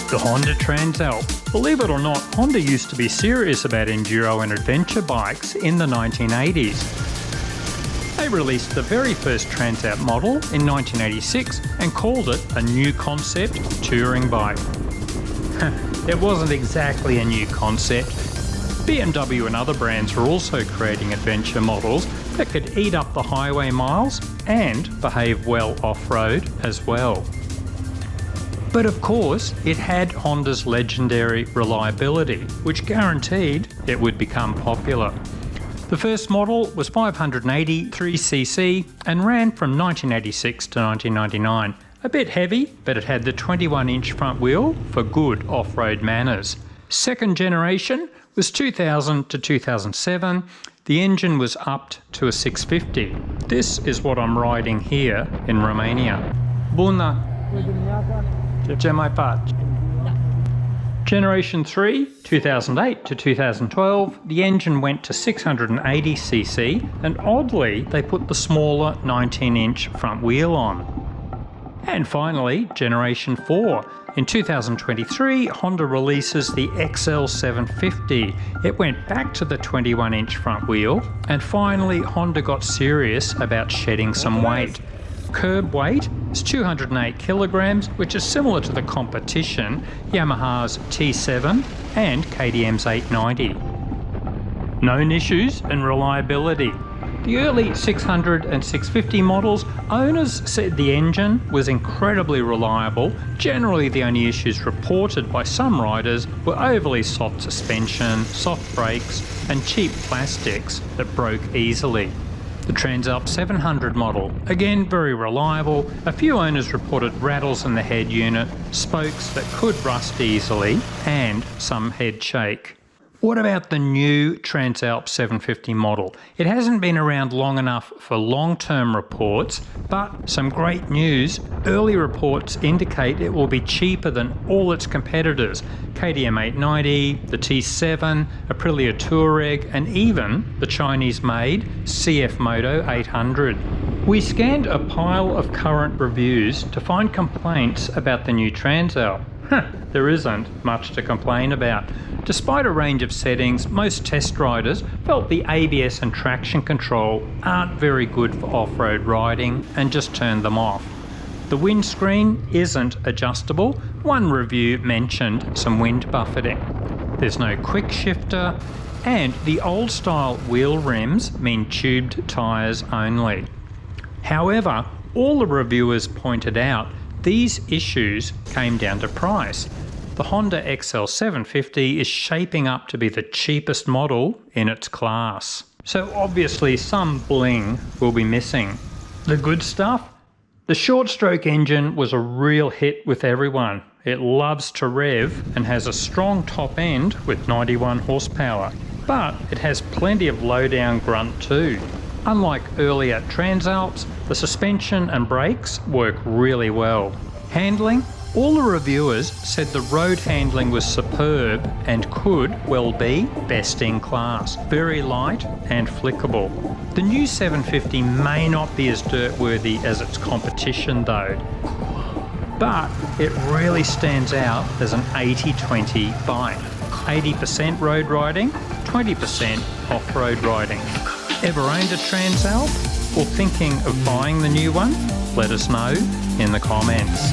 The Honda Transalp. Believe it or not, Honda used to be serious about enduro and adventure bikes in the 1980s. They released the very first Transalp model in 1986 and called it a new concept touring bike. It wasn't exactly a new concept. BMW and other brands were also creating adventure models that could eat up the highway miles and behave well off-road as well. But of course, it had Honda's legendary reliability, which guaranteed it would become popular. The first model was 583cc and ran from 1986 to 1999. A bit heavy, but it had the 21-inch front wheel for good off-road manners. Second generation was 2000 to 2007. The engine was upped to a 650. This is what I'm riding here in Romania. Bună! Ce mai faci? Generation 3, 2008 to 2012, the engine went to 680cc and oddly they put the smaller 19-inch front wheel on. And finally, Generation 4. In 2023, Honda releases the XL750. It went back to the 21-inch front wheel, and finally Honda got serious about shedding some weight. Curb weight is 208 kilograms, which is similar to the competition Yamaha's T7 and KTM's 890. Known issues and reliability. The early 600 and 650 models, owners said the engine was incredibly reliable. Generally, the only issues reported by some riders were overly soft suspension, soft brakes, and cheap plastics that broke easily. The Transalp 700 model, again very reliable. A few owners reported rattles in the head unit, spokes that could rust easily, and some head shake. What about the new Transalp 750 model? It hasn't been around long enough for long-term reports, but some great news. Early reports indicate it will be cheaper than all its competitors. KTM 890, the T7, Aprilia Touareg, and even the Chinese-made CF Moto 800. We scanned a pile of current reviews to find complaints about the new Transalp. There isn't much to complain about. Despite a range of settings, most test riders felt the ABS and traction control aren't very good for off-road riding and just turned them off. The windscreen isn't adjustable. One review mentioned some wind buffeting. There's no quick shifter, and the old style wheel rims mean tubed tyres only. However, all the reviewers pointed out these issues came down to price. The Honda XL750 is shaping up to be the cheapest model in its class. So obviously some bling will be missing. The good stuff? The short stroke engine was a real hit with everyone. It loves to rev and has a strong top end with 91 horsepower. But it has plenty of low down grunt too. Unlike earlier Transalps, the suspension and brakes work really well. Handling? All the reviewers said the road handling was superb and could well be best in class. Very light and flickable. The new 750 may not be as dirt-worthy as its competition though, but it really stands out as an 80-20 bike. 80% road riding, 20% off-road riding. Ever owned a Transalp or thinking of buying the new one? Let us know in the comments.